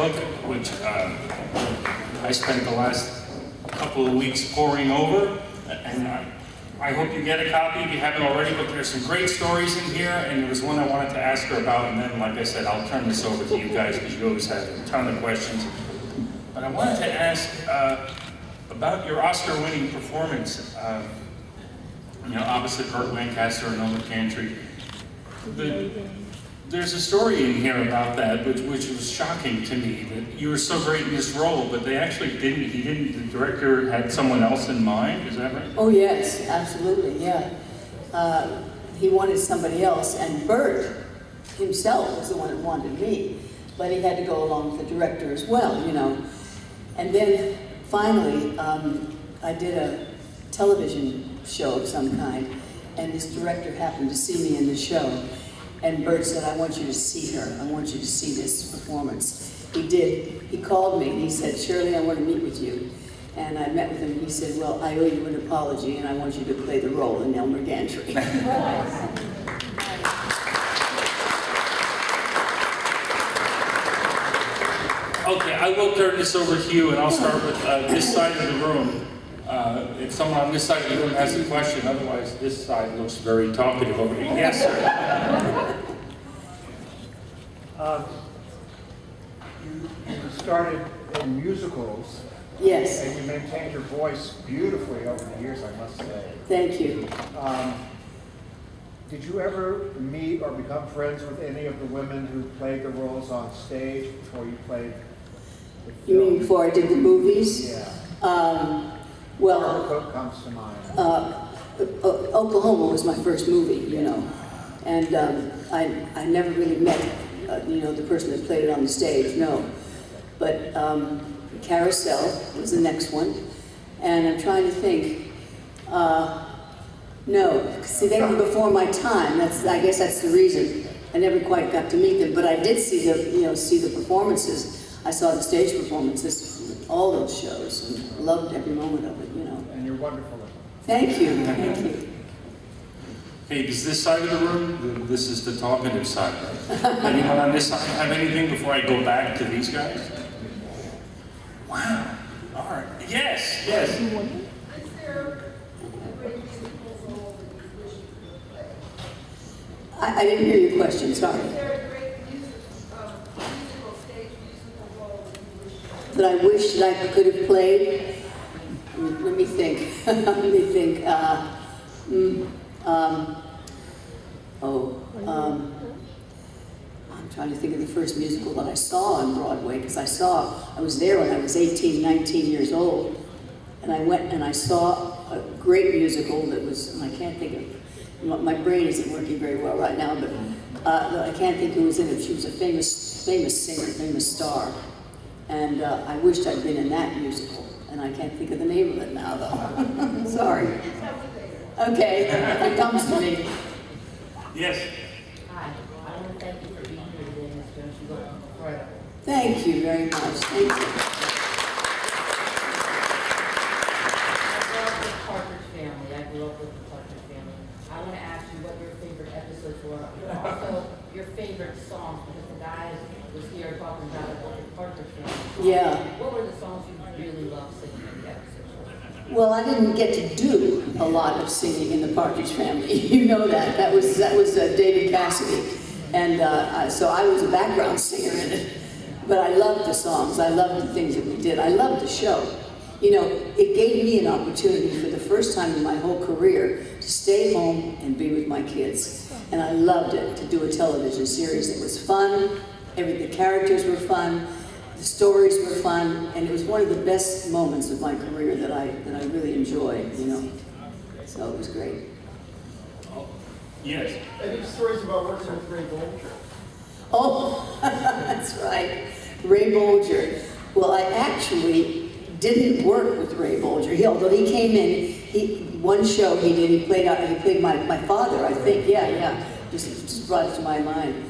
book, which I spent the last couple of weeks poring over, and I hope you get a copy if you haven't already, but there's some great stories in here, and there was one I wanted to ask her about, and then, like I said, I'll turn this over to you guys, because you always have a ton of questions. But I wanted to ask about your Oscar-winning performance, opposite Burt Lancaster and Noma Cantry. There's a story in here about that, which was shocking to me, that you were so great in this role, but they actually the director had someone else in mind, is that right? Oh yes, absolutely, yeah. He wanted somebody else, and Burt himself was the one that wanted me, but he had to go along with the director as well, And then finally, I did a television show of some kind, and this director happened to see me in the show. And Burt said, I want you to see her. I want you to see this performance. He did. He called me and he said, Shirley, I want to meet with you. And I met with him and he said, well, I owe you an apology and I want you to play the role in Elmer Gantry. Okay, I will turn this over to you and I'll start with this side of the room. If someone on this side of the room has a question, otherwise this side looks very talkative over here. Yes, sir. You started in musicals. Yes. And you maintained your voice beautifully over the years, I must say. Thank you. Did you ever meet or become friends with any of the women who played the roles on stage before you played the film? You mean before I did the movies? Yeah. Well, Cook comes to mind. Oklahoma was my first movie, and I never really met, the person that played it on the stage, no. But Carousel was the next one, and I'm trying to think. No, see, they were before my time. I guess that's the reason. I never quite got to meet them, but I did see the performances. I saw the stage performances, all those shows, and loved every moment of it, And you're wonderful. Thank you, thank you. Hey, does this side of the room, this is the talkative side, right? Anyone on this side have anything before I go back to these guys? Wow, all right, yes. Is there a great musical role that you wish you could play? I didn't hear your question, sorry. Is there a great stage musical role that you wish you could play? That I wish that I could have played? Let me think. Let me think. I'm trying to think of the first musical that I saw on Broadway, because I was there when I was 18, 19 years old, and I went and I saw a great musical that was, and I can't think of, my brain isn't working very well right now, but I can't think who was in it. She was a famous singer, famous star, and I wished I'd been in that musical, and I can't think of the name of it now, though. Sorry. Okay, it comes to me. Yes. Hi, I want to thank you for being here today, Ms. Jones. You look incredible. Thank you very much. Thank you. I grew up with the Partridge Family. I want to ask you what your favorite episodes were, and also your favorite songs, because the guys was here talking about the Partridge Family. Yeah. What were the songs you really loved singing in the episodes? Well, I didn't get to do a lot of singing in the Partridge Family. You know that. That was David Cassidy, and so I was a background singer in it. But I loved the songs. I loved the things that we did. I loved the show. It gave me an opportunity for the first time in my whole career to stay home and be with my kids. And I loved it, to do a television series that was fun. The characters were fun. The stories were fun, and it was one of the best moments of my career that I really enjoyed, So it was great. Yes. Any stories about working with Ray Bolger? Oh, that's right, Ray Bolger. Well, I actually didn't work with Ray Bolger. Although he came in, one show he did. He played my father, I think. Yeah. Just brought it to my mind.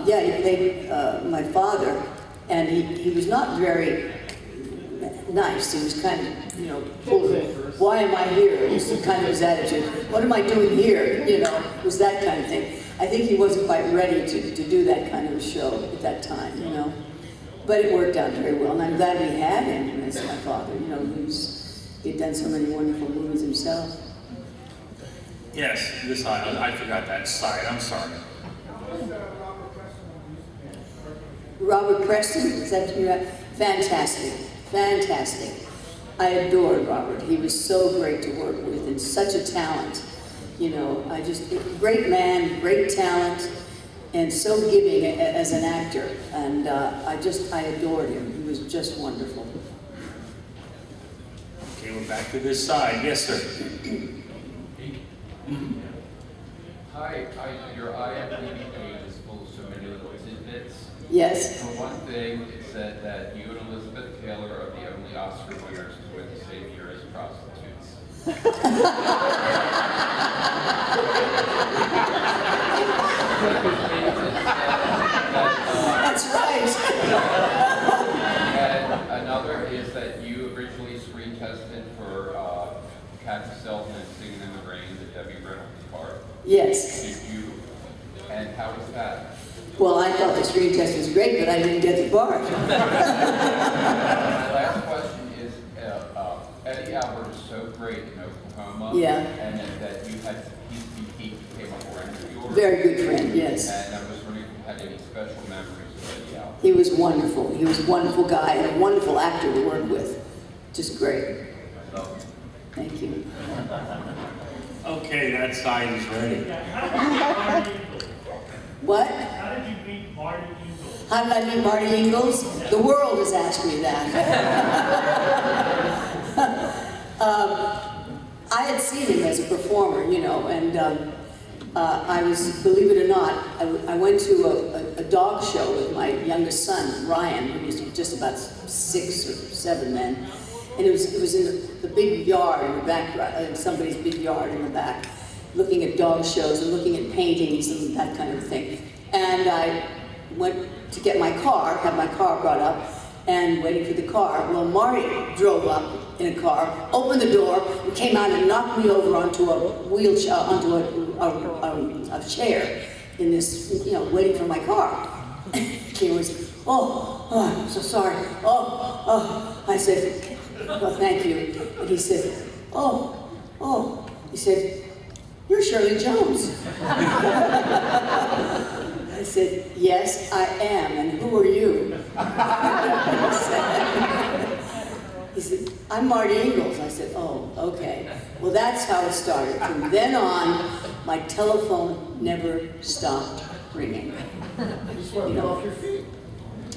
He played my father. And he was not very nice. He was kind of, full of, why am I here? Was kind of his attitude. What am I doing here? Was that kind of thing. I think he wasn't quite ready to do that kind of a show at that time, But it worked out very well, and I'm glad we had him as my father. You know, he'd done so many wonderful movies himself. Yes, this side. I forgot that side. I'm sorry. Robert Preston, is that you? Fantastic, fantastic. I adored Robert. He was so great to work with and such a talent. You know, great man, great talent, and so giving as an actor. And I adored him. He was just wonderful. Okay, we're back to this side. Yes, sir. Hi, your IMDb page is full of so many little tidbits. Yes. For one thing, it said that you and Elizabeth Taylor are the only Oscar winners who went the same year as prostitutes. That's right. And another is that you originally screen tested for Kathy Selden and Singing in the Rain, the Debbie Reynolds part. Yes. Did you? And how was that? Well, I thought the screen test was great, but I didn't get the part. My last question is, Eddie Albert is so great in Oklahoma. Yeah. And that you had, he became a friend of yours. Very good friend, yes. And I was wondering if you had any special memories of Eddie Albert. He was wonderful. He was a wonderful guy and a wonderful actor to work with. Just great. Thank you. Okay, that side is ready. What? How did you meet Marty Ingalls? How did I meet Marty Ingalls? The world has asked me that. I had seen him as a performer, you know, and I was, believe it or not, I went to a dog show with my youngest son, Ryan, who was just about 6 or 7 then. And it was in the big yard in the back, somebody's big yard in the back, looking at dog shows and looking at paintings and that kind of thing. And I went to get my car, had my car brought up, and waiting for the car. Well, Marty drove up in a car, opened the door, and came out and knocked me over onto a wheelchair, onto a chair in this, you know, waiting for my car. He was, oh, I'm so sorry. Oh. I said, well, thank you. And he said, oh. He said, you're Shirley Jones. I said, yes, I am, and who are you? He said, I'm Marty Ingalls. I said, oh, okay. Well, that's how it started. From then on, my telephone never stopped ringing. You swept off your feet.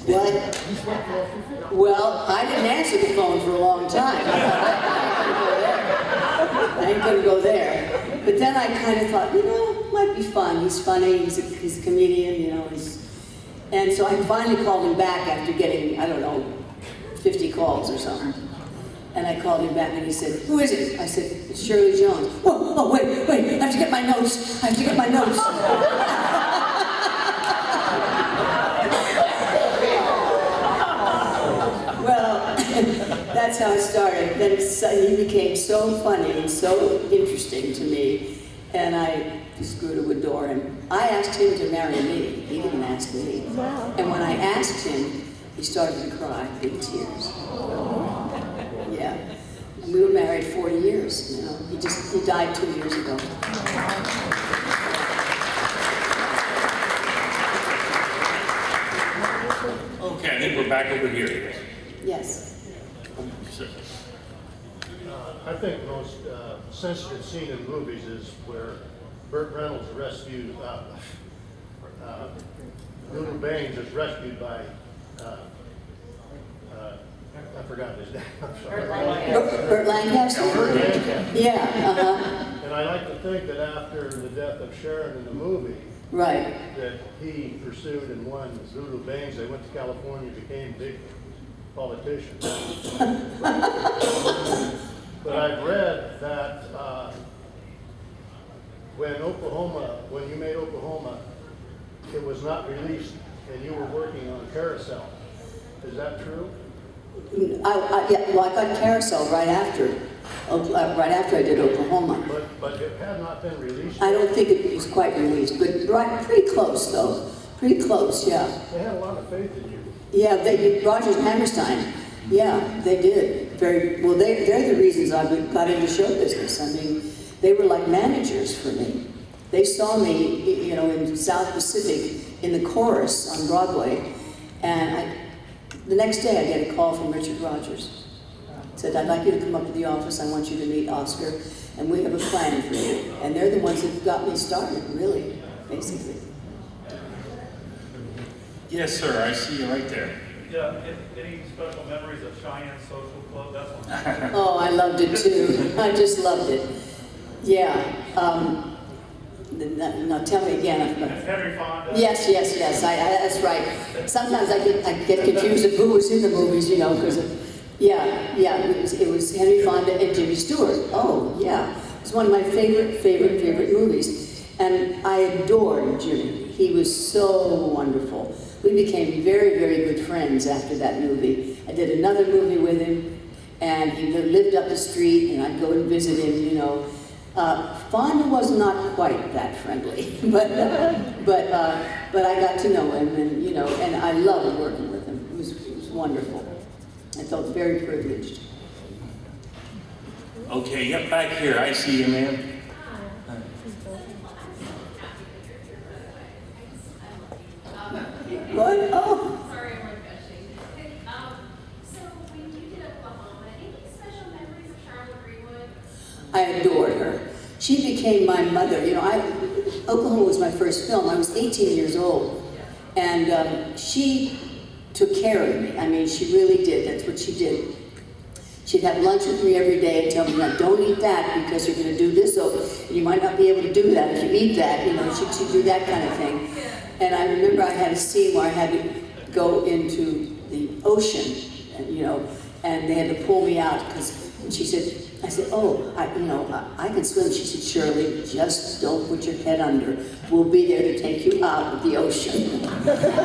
What? You swept off your feet. Well, I didn't answer the phone for a long time. I ain't gonna go there. But then I kind of thought, you know, might be fun. He's funny, he's a comedian, you know. And so I finally called him back after getting, I don't know, 50 calls or something. And I called him back and he said, who is it? I said, it's Shirley Jones. Oh, wait, I have to get my notes. Well, that's how it started. Then he became so funny and so interesting to me, and I just grew to adore him. I asked him to marry me. He didn't ask me. Wow. And when I asked him, he started to cry, big tears. Yeah. And we were married 40 years, you know. He died 2 years ago. Okay, I think we're back over here. Yes. Sir. I think the most sensitive scene in movies is where Burt Reynolds rescues, Lulu Baines is rescued by, I forgot his name, I'm sorry. Burt Lancaster? Yeah, And I like to think that after the death of Sharon in the movie, Right. that he pursued and won Lulu Baines. They went to California, became big politicians. But I've read that when you made Oklahoma, it was not released and you were working on Carousel. Is that true? Yeah, well, I got Carousel right after I did Oklahoma. But it had not been released. I don't think it was quite released, but pretty close though. Pretty close, yeah. They had a lot of faith in you. Yeah, they did. Rogers and Hammerstein. Yeah, they did. Very well. They're the reasons I got into show business. I mean, they were like managers for me. They saw me, you know, in South Pacific in the chorus on Broadway, and the next day I get a call from Richard Rogers. Said, "I'd like you to come up to the office. I want you to meet Oscar, and we have a plan for you." And they're the ones that got me started, really, basically. Yes, sir, I see you right there. Yeah, any special memories of Cheyenne Social Club? That's one. Oh, I loved it too. I just loved it. Yeah. Now tell me again. Henry Fonda. Yes. That's right. Sometimes I get confused of who was in the movies, you know, because it was Henry Fonda and Jimmy Stewart. Oh, yeah. It's one of my favorite movies. And I adored Jimmy. He was so wonderful. We became very, very good friends after that movie. I did another movie with him, and he lived up the street, and I'd go and visit him, you know. Fonda was not quite that friendly, but I got to know him, and you know, and I loved working with him. It was wonderful. I felt very privileged. Okay, yep, back here, I see you, ma'am. What? Oh. Sorry, I'm gushing. So when you did Oklahoma, any special memories of Charlotte Greenwood? I adored her. She became my mother. You know, Oklahoma was my first film. I was 18 years old, and she took care of me. I mean, she really did. That's what she did. She'd have lunch with me every day and tell me, "Now, don't eat that because you're going to do this, so you might not be able to do that if you eat that." You know, she'd do that kind of thing. And I remember I had a scene where I had to go into the ocean, and, you know, and they had to pull me out because she said, I said, "Oh, I can swim." She said, "Shirley, just don't put your head under. We'll be there to take you out of the ocean."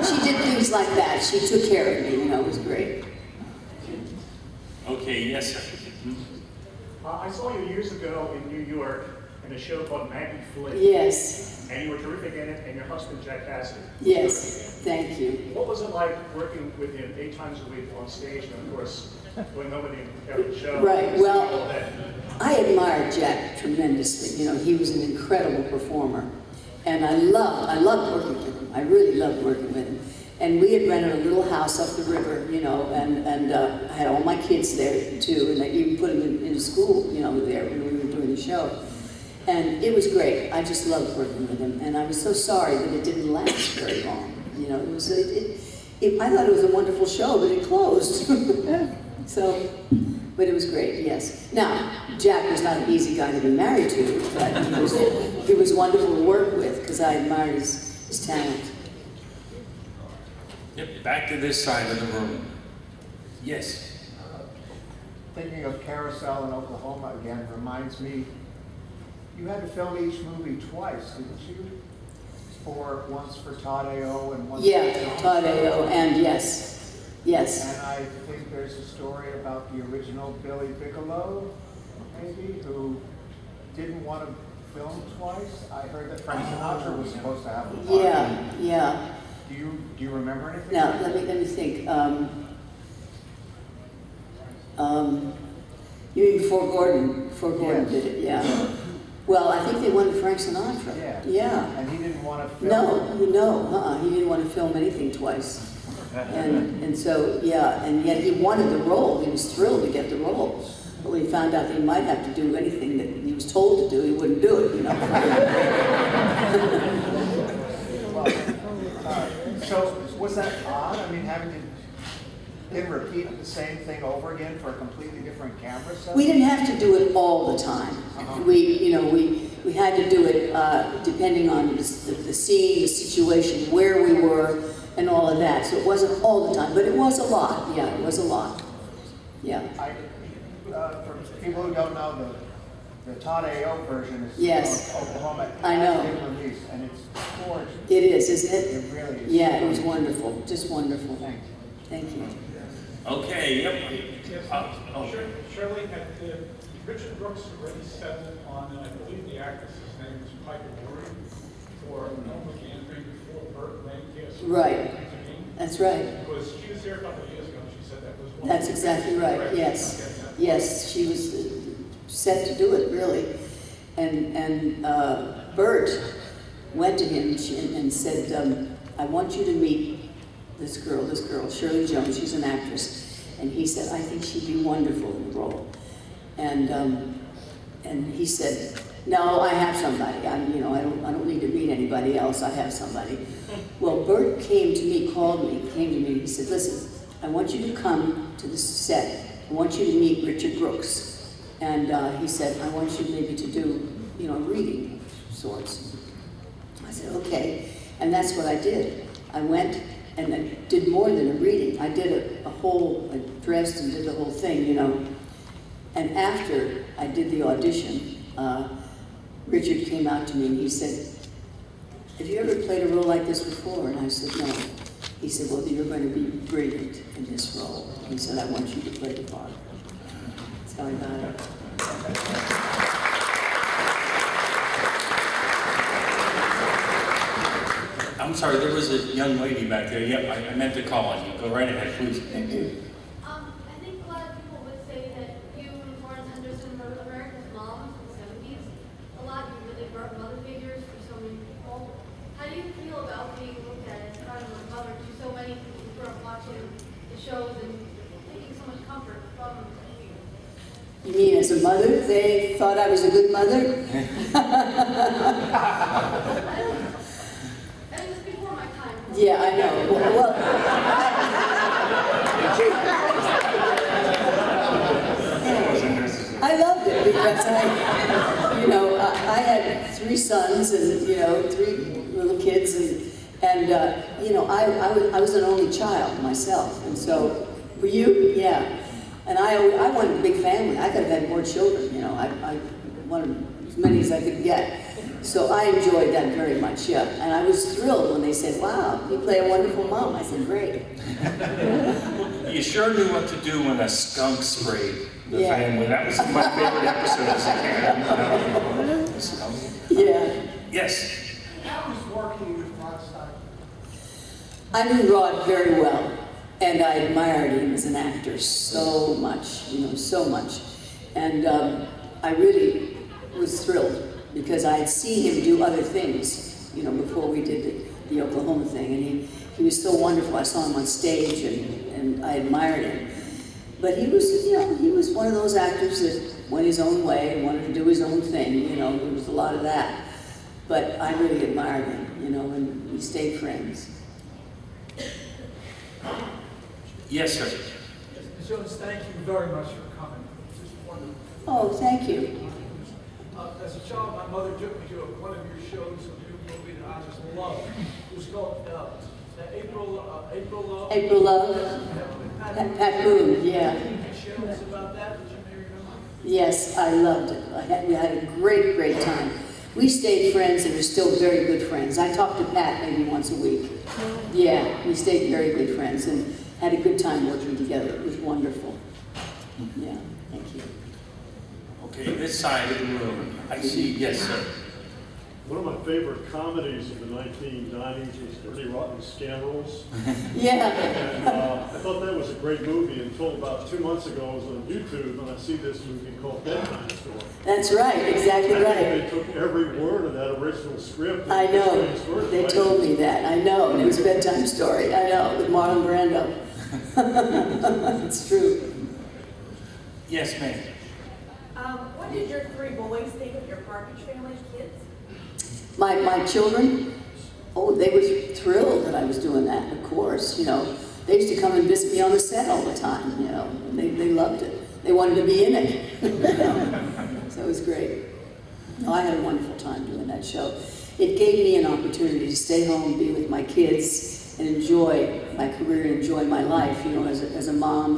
She did things like that. She took care of me, you know, it was great. Okay, yes, sir. I saw you years ago in New York in a show called Maggie Flynn. Yes, And you were terrific in it, and your husband, Jack Cassidy. yes, thank you. What was it like working with him 8 times a week on stage, and of course, going over the show? Right, well, all day? I admired Jack tremendously. You know, he was an incredible performer. And I loved working with him. I really loved working with him. And we had rented a little house up the river, you know, and I had all my kids there too, and I even put them in school, you know, there when we were doing the show. And it was great. I just loved working with him. And I was so sorry that it didn't last very long. You know, I thought it was a wonderful show, but it closed. So, but it was great, yes. Now, Jack was not an easy guy to be married to, but he was wonderful to work with because I admired his talent. Yep, back to this side of the room. Yes. Thinking of Carousel in Oklahoma again reminds me, you had to film each movie twice, didn't you? Once for Todd A.O. and once Yeah, for Todd A.O. and yes. And I think there's a story about the original Billy Bigelow, maybe, who didn't want to film twice. I heard that Frank Sinatra was supposed to have a part. Yeah. Do you remember anything? Now, let me think. You mean before Gordon? Before Gordon did it, yeah. Well, I think they wanted Frank Sinatra. Yeah. And he didn't want to film. He didn't want to film anything twice. And so, yeah, and yet he wanted the role. He was thrilled to get the role. But when he found out that he might have to do anything that he was told to do, he wouldn't do it, you know. So was that odd? I mean, having to repeat the same thing over again for a completely different camera set? We didn't have to do it all the time. We had to do it depending on the scene, the situation, where we were, and all of that. So it wasn't all the time, but it was a lot. Yeah, it was a lot. Yeah. For people who don't know, the Todd A.O. version is Yes. Oklahoma. I know. Released, and it's gorgeous. It is, isn't it? It really is. Yeah, it was wonderful. Just wonderful. Thank you. Okay, yep. Shirley, had Richard Brooks already settled on, I believe the actress's name is Piper Laurie, for Elma Gantry before Burt Lancaster. Right. That's right. Because she was here a couple of years ago, and she said that was one. That's exactly right, Correct. yes. Okay, yeah. Yes, she was set to do it, really. And Bert went to him and said, I want you to meet this girl, Shirley Jones, she's an actress. And he said, I think she'd be wonderful in the role. And he said, no, I have somebody. I don't need to meet anybody else. I have somebody. Well, Bert came to me, came to me. He said, listen, I want you to come to the set. I want you to meet Richard Brooks. And he said, I want you maybe to do, a reading of sorts. I said, okay. And that's what I did. I went and I did more than a reading. I did I dressed and did the whole thing, And after I did the audition, Richard came out to me and he said, have you ever played a role like this before? And I said, no. He said, well, you're going to be brilliant in this role. He said, I want you to play the part. That's how I got it. I'm sorry, there was a young lady back there. Yeah, I meant to call on you. Go right ahead, please. I think a lot of people would say that you and Florence Henderson were America's moms in the 70s. A lot of you really were mother figures for so many people. How do you feel about being looked at as kind of a mother to so many people who grew up watching the shows and taking so much comfort from you? You mean as a mother? They thought I was a good mother? It was before my time. Yeah, I know. Well, I loved it because I had 3 sons and 3 little kids and I was an only child myself, and so were you? Yeah. And I wanted a big family. I could have had more children. I wanted as many as I could get. So I enjoyed that very much, yeah. And I was thrilled when they said, wow, you play a wonderful mom. I said, great. You sure knew what to do when a skunk sprayed the Yeah. family. That was my favorite episode as a kid. Yeah. Yes. How was working with Rod Steiger? I knew Rod very well, and I admired him as an actor so much, so much. And I really was thrilled because I had seen him do other things, before we did the Oklahoma thing, and he was so wonderful. I saw him on stage, and I admired him. But he was one of those actors that went his own way and wanted to do his own thing. There was a lot of that. But I really admired him, and we stayed friends. Yes, sir. Ms. Jones, thank you very much for coming. This is wonderful. Oh, thank you. As a child, my mother took me to one of your shows, a new movie that I just loved. It was called April Love. April Love, Pat Boone, yeah. Can you share us about that? Did you maybe remember? Yes, I loved it. We had a great, great time. We stayed friends and we're still very good friends. I talk to Pat maybe once a week. Yeah, we stayed very good friends and had a good time working together. It was wonderful. Yeah, thank you. Okay, this side of the room. I see, yes, sir. One of my favorite comedies of the 1990s was Dirty Rotten Scoundrels. Yeah. And I thought that was a great movie until about 2 months ago I was on YouTube and I see this movie called Bedtime Story. That's right, exactly I right. think they took every word of that original script. and I know. transferred it, They right? told me that. I know. And it was a bedtime story. I know, with Marlon Brando. It's true. Yes, ma'am. What did your 3 boys think of your Partridge Family kids? My children, they were thrilled that I was doing that, of course. They used to come and visit me on the set all the time, and they loved it. They wanted to be in it. So it was great. I had a wonderful time doing that show. It gave me an opportunity to stay home, be with my kids, and enjoy my career and enjoy my life, as a mom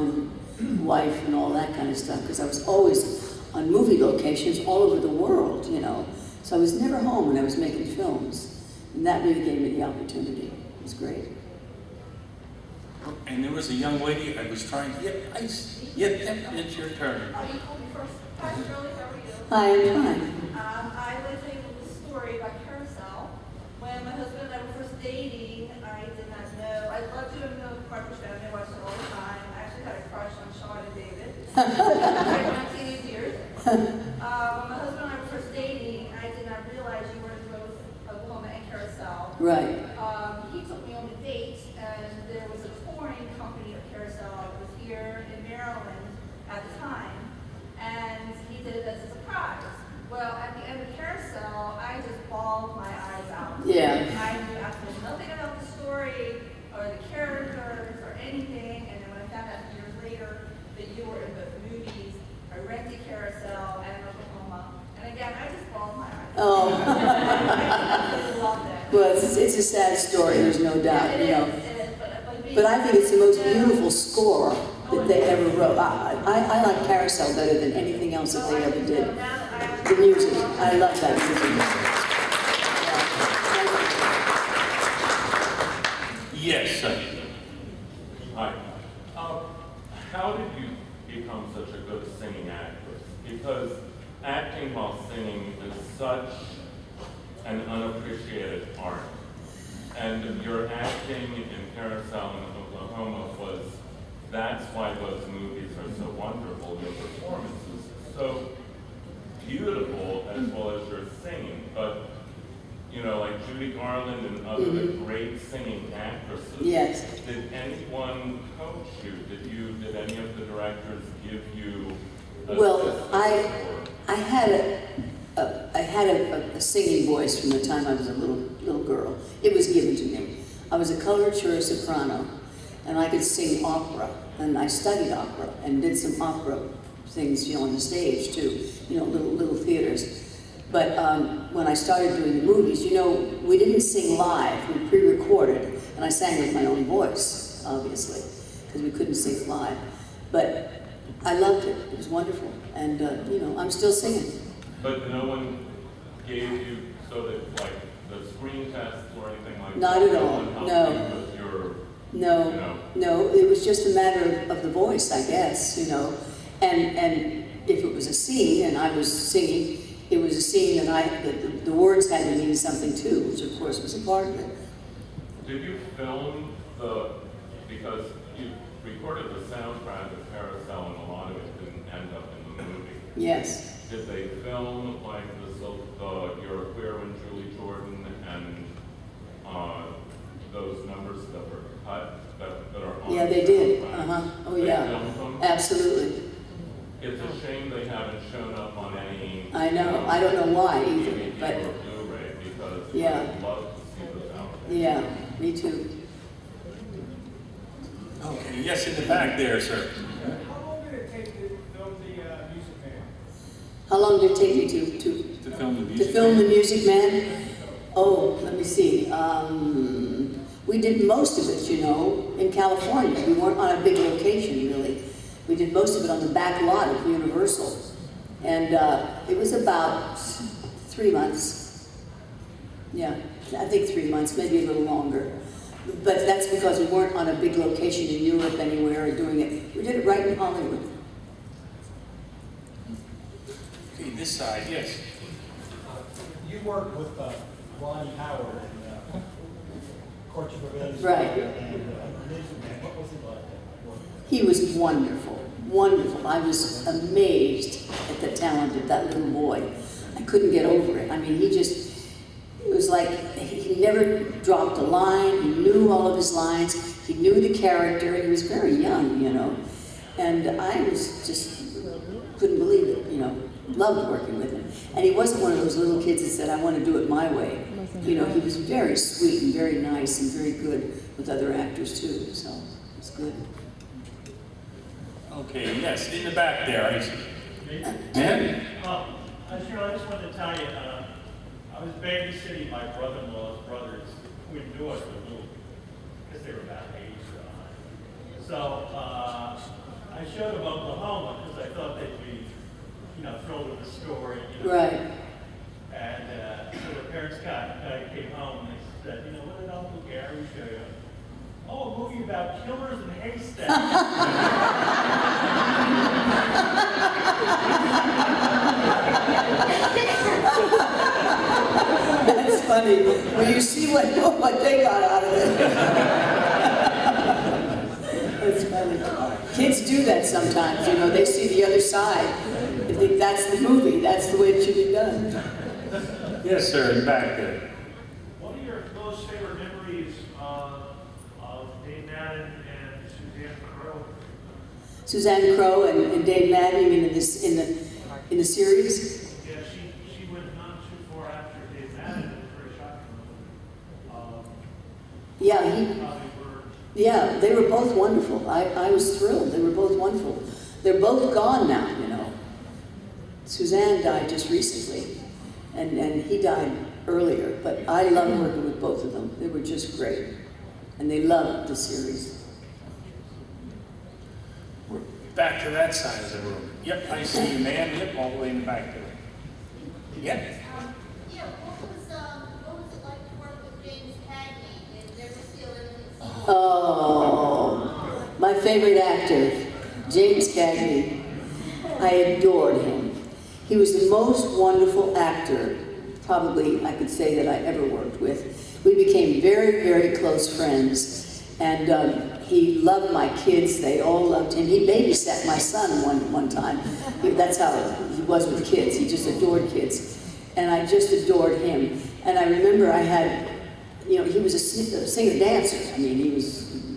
and wife and all that kind of stuff, because I was always on movie locations all over the world, So I was never home when I was making films. And that really gave me the opportunity. It was great. And there was a young lady I was trying to get ice. Yep, it's your turn. You called me first. Hi, Shirley, how are you? Hi, I'm fine. I was able to story about Carousel. When my husband and I were first dating, I did not know. I loved you and David. During my teenage years. When my husband and I were first dating, I did not realize you were in both Oklahoma and Carousel. Right. He took me on a date, and there was a touring company of Carousel that was here in Maryland at the time, and he did it as a surprise. Well, at the end of Carousel, I just bawled my eyes out. Yeah. I knew absolutely nothing about the story or the characters or anything, and then when I found out years later that you were in both movies, I rented Carousel and Oklahoma, and again, I just bawled my eyes out. Oh. I really loved it. Well, it's a sad story, there's no doubt, you know. It is, But I think it's the most beautiful score that they ever wrote. I like Carousel better than anything else that they ever did. The music, I love that music. Yes, sir. Hi. How did you become such a good singing actress? Because acting while singing is such an unappreciated art. And your acting in Carousel in Oklahoma that's why those movies are so wonderful. Your performances are so beautiful as well as your singing. But, you know, like Judy Garland and other great singing actresses. Yes. Did anyone coach you? Did any of the directors give you Well, I had a singing voice from the time I was a little girl. It was given to me. I was a coloratura soprano, and I could sing opera, and I studied opera and did some opera things, you know, on the stage too, you know, little theaters. But when I started doing the movies, you know, we didn't sing live, we pre-recorded, and I sang with my own voice, obviously, because we couldn't sing live. But I loved it, it was wonderful, and you know, I'm still singing. But no one gave you so that like the screen tests or anything like Not that? at all, No one helped no. you with your, No, you know? no, it was just a matter of the voice, I guess, you know. And if it was a scene and I was singing, it was a scene that the words had to mean something too, which of course was a part of it. Did you film because you recorded the soundtrack of Carousel and a lot of it didn't end up in the movie. Yes. Did they film like You're a Queer and Julie Jordan and those numbers that were cut that are on Yeah, they the did. soundtrack? Oh They yeah. filmed them? Absolutely. It's a shame they haven't shown up on any. I know. I don't know why either, DVD but or Blu-ray because yeah. I'd love to see those out. yeah, me too. Okay, yes, in the back there, sir. How long did it take to film the Music Man? How long did it take me to To film the to music. film The Music Man? Oh, let me see. We did most of it, you know, in California. We weren't on a big location, really. We did most of it on the back lot of Universal. And it was about 3 months. Yeah, I think 3 months, maybe a little longer. But that's because we weren't on a big location in Europe anywhere or doing it. We did it right in Hollywood. Okay, this side, yes. You worked with Ron Howard and Courtship of Ellis. Right. What was it like? He was wonderful, wonderful. I was amazed at the talent of that little boy. I couldn't get over it. I mean, it was like he never dropped a line. He knew all of his lines. He knew the character. He was very young, you know. And I was just, couldn't believe it, you know. Loved working with him. And he wasn't one of those little kids that said, I want to do it my way. You know, he was very sweet and very nice and very good with other actors too, so it was good. Okay, yes, in the back there, I see. Ma'am? Shirley, I just wanted to tell you, I was babysitting my brother-in-law's brother's twin daughter, because they were about age. So I showed them Oklahoma because I thought they'd be, you know, thrilled with the story. You know. Right. And so the parents came home and they said, you know, what did Uncle Gary show you? Oh, a movie about killers and haystacks. That's funny. Well, you see what they got out of it. That's funny. Kids do that sometimes, you know, they see the other side. They think that's the movie, that's the way it should be done. Yes, sir, in the back there. What are your most favorite memories of Dave Madden and Suzanne Crowe? Suzanne Crowe and Dave Madden, you mean in the series? Yeah, she went not too far after Dave Madden. It was very shocking. Yeah, they were both wonderful. I was thrilled. They were both wonderful. They're both gone now, you know. Suzanne died just recently, and he died earlier, but I loved working with both of them. They were just great, and they loved the series. We're back to that side of the room. Yep, I see you, ma'am. Yep, all the way in the back there. Yep. Yeah, what was it like to work with James Cagney and Never Steal Anything? Oh, my favorite actor, James Cagney. I adored him. He was the most wonderful actor, probably I could say, that I ever worked with. We became very, very close friends, and he loved my kids. They all loved him. He babysat my son one time. That's how he was with kids. He just adored kids, and I just adored him. And I remember I had, you know, he was a singer-dancer. I mean, he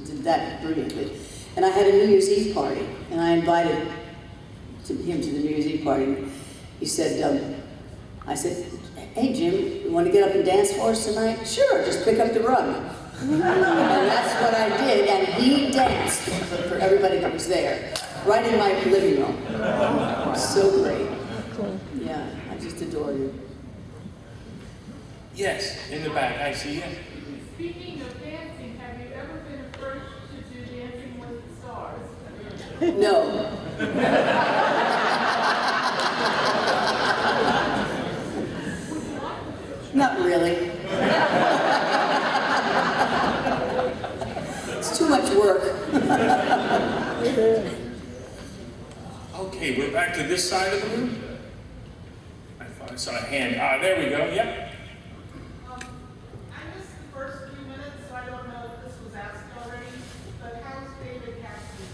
did that brilliantly. And I had a New Year's Eve party, and I invited him to the New Year's Eve party. He said, I said, hey Jim, you want to get up and dance for us tonight? Sure, just pick up the rug. And that's what I did, and he danced for everybody that was there, right in my living room. So great. Yeah, I just adored him. Yes, in the back, I see you. Speaking of dancing, have you ever been approached to do Dancing with the Stars? No. Not really. It's too much work. Okay, we're back to this side of the room. I thought I saw a hand. There we go. Yep. I missed the first few minutes, so I don't know if this was asked already, but how's David Cassidy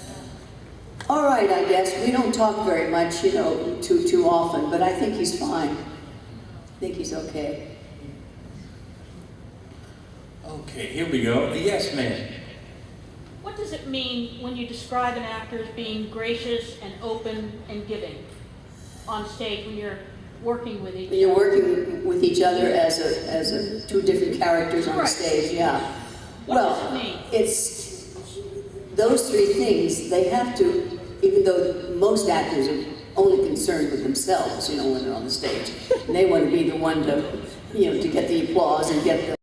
doing? All right, I guess. We don't talk very much, you know, too often, but I think he's fine. I think he's okay. Okay, here we go. Yes, ma'am. What does it mean when you describe an actor as being gracious and open and giving on stage when you're working with each other? When you're working with each other as two different characters on the stage, yeah. What does it mean? It's those three things. They have to, even though most actors are only concerned with themselves, you know, when they're on the stage, and they want to be the one to, you know, to get the applause and get the